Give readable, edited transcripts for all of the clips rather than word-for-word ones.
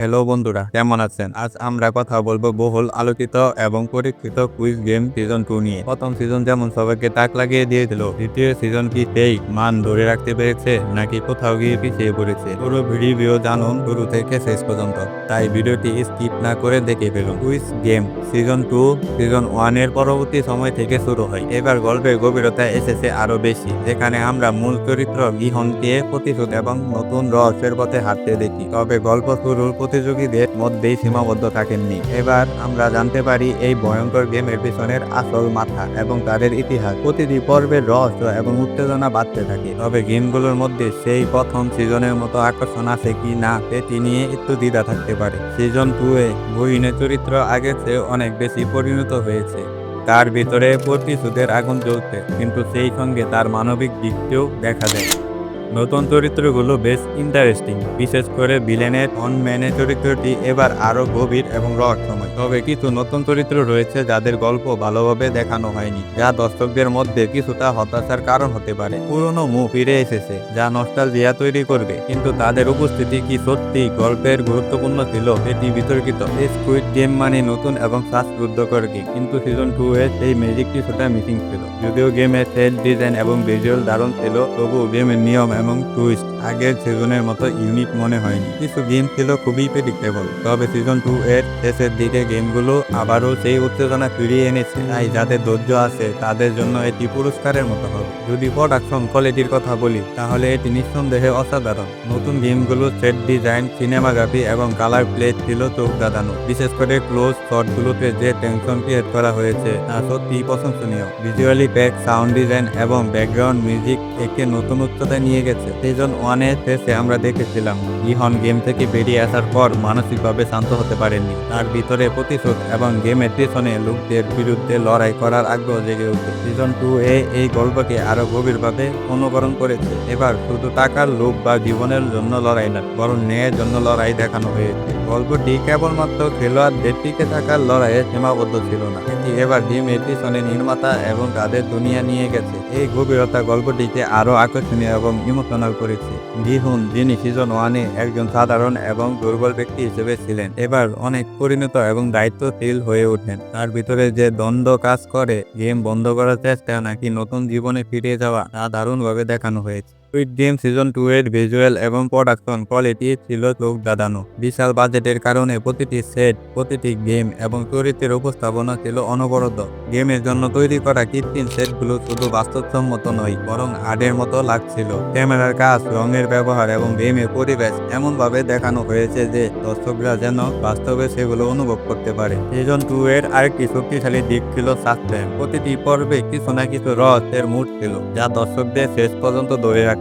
Hello বন্ধুরা, কেমন আছেন? আজ আমরা কথা বলবো বহুল আলোচিত এবং পরীক্ষিত কুইজ গেম সিজন 2 নিয়ে। প্রথম সিজন যেমন সবাইকে তাক লাগিয়ে দিয়েছিল, দ্বিতীয় সিজন কি সেই মান ধরে রাখতে পেরেছে নাকি কোথাও গিয়ে পিছিয়ে পড়েছে? পুরো ভিডিও জানুন শুরু থেকে শেষ পর্যন্ত। তাই ভিডিওটি স্কিপ না করে দেখে ফেলুন। কুইজ গেম সিজন 2 সিজন 1 এর পরবর্তী সময় থেকে শুরু হয়। এবার গল্পের গভীরতা এসেছে আরো বেশি, যেখানে আমরা মূল চরিত্র গিহনকে প্রতিশোধ এবং নতুন রহস্যের পথে হাঁটতে দেখি। তবে গল্প শুরুর প্রতিযোগীদের মধ্যেই সীমাবদ্ধ থাকেননি। এবার আমরা জানতে পারি এই ভয়ঙ্কর গেমের পিছনের আসল মাথা এবং তাদের ইতিহাস। প্রতিটি পর্বের রহস্য এবং উত্তেজনা বাড়তে থাকে। তবে গেমগুলোর মধ্যে সেই প্রথম সিজনের মতো আকর্ষণ আছে কি না সেটি নিয়ে একটু দ্বিধা থাকতে পারে। সিজন 2 এ গহিনের চরিত্র আগের চেয়ে অনেক বেশি পরিণত হয়েছে। তার ভিতরে প্রতিশোধের আগুন জ্বলছে, কিন্তু সেই সঙ্গে তার মানবিক দিকটিও দেখা যায়। নতুন চরিত্রগুলো বেশ ইন্টারেস্টিং, বিশেষ করে ভিলেনের অনম্যানে চরিত্রটি এবার আরো গভীর এবং রহস্যময়। তবে কিছু নতুন চরিত্র রয়েছে যাদের গল্প ভালোভাবে দেখানো হয়নি, যা দর্শকদের মধ্যে কিছুটা হতাশার কারণ হতে পারে। পুরনো মুখ ফিরে এসেছে, যা নস্টালজিয়া তৈরি করবে, কিন্তু তাদের উপস্থিতি কি সত্যি গল্পের গুরুত্বপূর্ণ ছিল এটি বিতর্কিত। স্কুইড গেম মানে নতুন এবং শ্বাসরুদ্ধকর গেম, কিন্তু সিজন 2 এ সেই ম্যাজিক কিছুটা মিসিং ছিল। যদিও গেমের সেট ডিজাইন এবং ভিজুয়াল দারুণ ছিল, তবুও গেমের নিয়ম এবং টুইস্ট আগের সিজনের মতো ইউনিক মনে হয়নি। কিছু গেম ছিল খুবই প্রেডিক্টেবল, তবে সিজন 2 এর শেষের দিকে গেমগুলো আবারও সেই উত্তেজনা ফিরিয়ে এনেছে। তাই যাদের ধৈর্য আছে তাদের জন্য এটি পুরস্কারের মতো হবে। যদি প্রোডাকশন কোয়ালিটির কথা বলি, তাহলে এটি নিঃসন্দেহে অসাধারণ। নতুন গেমগুলো সেট ডিজাইন, সিনেমাগ্রাফি এবং কালার প্লে ছিল চোখ ধাঁধানো। বিশেষ করে ক্লোজ শটগুলোতে যে টেনশন ক্রিয়েট করা হয়েছে তা সত্যিই প্রশংসনীয়। ভিজুয়ালি প্যাক, সাউন্ড ডিজাইন এবং ব্যাকগ্রাউন্ড মিউজিক একে নতুন উচ্চতায় নিয়ে গেছে। সিজন 1 এর শেষে আমরা দেখেছিলাম গিহন গেম থেকে বেরিয়ে আসার পর মানসিকভাবে শান্ত হতে পারেননি। তার ভিতরে প্রতিশোধ এবং গেমের পেছনে লোকদের বিরুদ্ধে লড়াই করার আগ্রহ জেগে ওঠে। সিজন 2 এ এই গল্পকে আরো গভীরভাবে অনুকরণ করেছে। এবার শুধু টাকার লোভ বা জীবনের জন্য লড়াই না, বরং ন্যায়ের জন্য লড়াই দেখানো হয়েছে। গল্পটি কেবলমাত্র খেলোয়াড়দের টিকে থাকার লড়াইয়ে সীমাবদ্ধ ছিল না, এটি এবার গেমের পিছনে নির্মাতা এবং তাদের দুনিয়া নিয়ে গেছে। এই গভীরতা গল্পটিকে আরো আকর্ষণীয় এবং ইমোশনাল করেছে। গিহুন, যিনি সিজন 1 এ একজন সাধারণ এবং দুর্বল ব্যক্তি হিসেবে ছিলেন, এবার অনেক পরিণত এবং দায়িত্বশীল হয়ে ওঠেন। তার ভিতরে যে দ্বন্দ্ব কাজ করে, গেম বন্ধ করার চেষ্টা নাকি নতুন জীবনে ফিরে যাওয়া, তা দারুণভাবে দেখানো হয়েছে। স্কুইড গেম সিজন 2 এর ভিজুয়াল এবং প্রোডাকশন কোয়ালিটি ছিল চোখ ধাঁধানো। বিশাল বাজেটের কারণে প্রতিটি সেট, প্রতিটি গেম এবং চরিত্রের উপস্থাপনা ছিল অনবরত। গেমের জন্য তৈরি করা কৃত্রিম সেটগুলো শুধু বাস্তবসম্মত নয়, বরং আর্টের মতো লাগছিল। ক্যামেরার কাজ, রঙের ব্যবহার এবং গেমের পরিবেশ এমনভাবে দেখানো হয়েছে যে দর্শকরা যেন বাস্তবে সেগুলো অনুভব করতে পারে। সিজন 2 এর আরেকটি শক্তিশালী দিক ছিল সাসপেন্স। প্রতিটি পর্বে কিছু না কিছু রহস্যের মুড ছিল, যা দর্শকদের শেষ পর্যন্ত ধরে রাখছিল।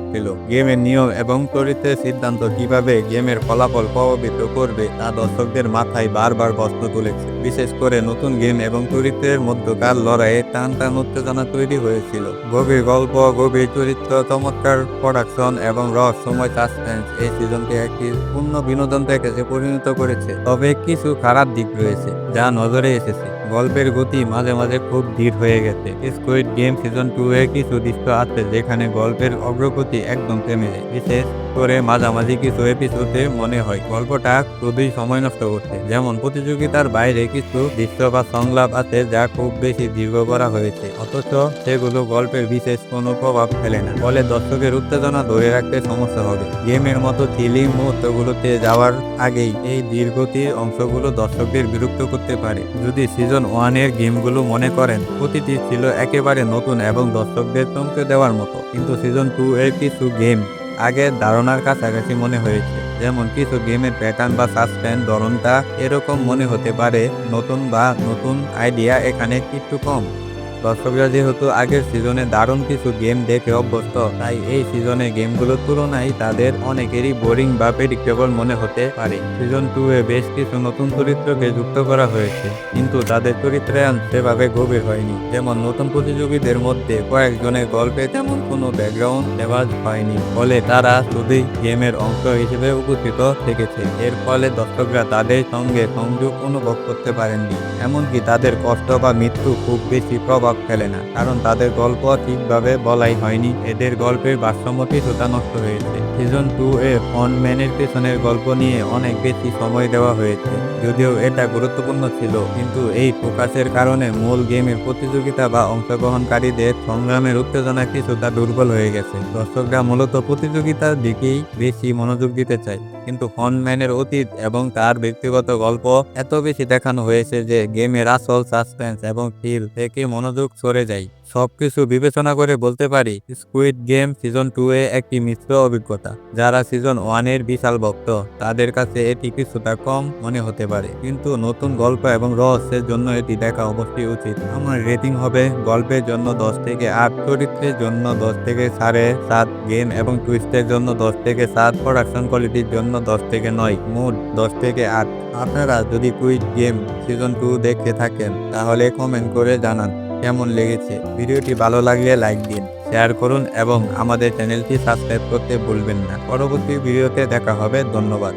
গেমের নিয়ম এবং চরিত্রের সিদ্ধান্ত কিভাবে গেমের ফলাফল প্রভাবিত করবে তা দর্শকদের মাথায় বারবার প্রশ্ন তুলেছে। বিশেষ করে নতুন গেম এবং চরিত্রের মধ্যকার লড়াইয়ে টান টান উত্তেজনা তৈরি হয়েছিল। গভীর গল্প, গভীর চরিত্র, চমৎকার প্রোডাকশন এবং রহস্যময় সাসপেন্স এই সিজনকে একটি পূর্ণ বিনোদন প্যাকেজে পরিণত করেছে। তবে কিছু খারাপ দিক রয়েছে যা নজরে এসেছে। গল্পের গতি মাঝে মাঝে খুব ধীর হয়ে গেছে। স্কুইড গেম সিজন 2 এ কিছু দৃশ্য আছে যেখানে গল্পের অগ্রগতি একদম থেমে যায়। বিশেষ করে মাঝামাঝি কিছু এপিসোডে মনে হয় গল্পটা খুবই সময় নষ্ট করছে। যেমন প্রতিযোগিতার বাইরে কিছু দৃশ্য বা সংলাপ আছে যা খুব বেশি দীর্ঘ করা হয়েছে, অথচ সেগুলো গল্পের বিশেষ কোনো প্রভাব ফেলে না। ফলে দর্শকের উত্তেজনা ধরে রাখতে সমস্যা হবে। গেমের মতো থ্রিলিং মুহূর্তগুলোতে যাওয়ার আগেই এই দীর্ঘতির অংশগুলো দর্শকদের বিরক্ত করতে পারে। যদি সিজন 1 এর গেমগুলো মনে করেন প্রতিটি ছিল একেবারে নতুন এবং দর্শকদের চমকে দেওয়ার মতো, কিন্তু সিজন 2 এর কিছু গেম আগের ধারণার কাছাকাছি মনে হয়েছে। যেমন কিছু গেমের প্যাটার্ন বা সাসপেন্স ধরনটা এরকম মনে হতে পারে নতুন আইডিয়া এখানে একটু কম। দর্শকরা যেহেতু আগের সিজনে দারুণ কিছু গেম দেখে অভ্যস্ত, তাই এই সিজনে গেমগুলোর তুলনায় তাদের অনেকেরই বোরিং বা প্রেডিক্টেবল মনে হতে পারে। সিজন 2 এ বেশ কিছু নতুন চরিত্রকে যুক্ত করা হয়েছে, কিন্তু তাদের চরিত্রায়ন সেভাবে গভীর হয়নি। যেমন নতুন প্রতিযোগীদের মধ্যে কয়েকজনের গল্পে তেমন কোনো ব্যাকগ্রাউন্ড দেওয়া হয়নি, ফলে তারা শুধুই গেমের অংশ হিসেবে উপস্থিত থেকেছে। এর ফলে দর্শকরা তাদের সঙ্গে সংযোগ অনুভব করতে পারেননি, এমনকি তাদের কষ্ট বা মৃত্যু খুব বেশি প্রভাব ফেলে না, কারণ তাদের গল্প ঠিকভাবে বলাই হয়নি। এদের গল্পের ভারসাম্য কিছুটা নষ্ট হয়েছে। সিজন 2 এ ফন ম্যানের পেছনের গল্প নিয়ে অনেক বেশি সময় দেওয়া হয়েছে, যদিও এটা গুরুত্বপূর্ণ ছিল, কিন্তু এই ফোকাসের কারণে মূল গেমের প্রতিযোগিতা বা অংশগ্রহণকারীদের সংগ্রামের উত্তেজনা কিছুটা দুর্বল হয়ে গেছে। দর্শকরা মূলত প্রতিযোগিতার দিকেই বেশি মনোযোগ দিতে চায়, কিন্তু ফন ম্যানের অতীত এবং তার ব্যক্তিগত গল্প এত বেশি দেখানো হয়েছে যে গেমের আসল সাসপেন্স এবং থ্রিল থেকে মনোযোগ সরে যায়। সবকিছু বিবেচনা করে বলতে পারি, স্কুইড গেম সিজন 2 এ একটি মিশ্র অভিজ্ঞতা। যারা সিজন 1 এর বিশাল ভক্ত, তাদের কাছে এটি কিছুটা কম মনে হতে পারে, কিন্তু নতুন গল্প এবং রহস্যের জন্য এটি দেখা অবশ্যই উচিত। আমার রেটিং হবে গল্পের জন্য 10 থেকে 8, চরিত্রের জন্য 10 থেকে 7.5, গেম এবং টুইস্টের জন্য 10 থেকে 7, প্রোডাকশন কোয়ালিটির জন্য 10 থেকে 9, মুড 10 থেকে 8। আপনারা যদি কুইড গেম সিজন 2 দেখে থাকেন তাহলে কমেন্ট করে জানান কেমন লেগেছে। ভিডিওটি ভালো লাগলে লাইক দিন, শেয়ার করুন এবং আমাদের চ্যানেলটি সাবস্ক্রাইব করতে ভুলবেন না। পরবর্তী ভিডিওতে দেখা হবে। ধন্যবাদ।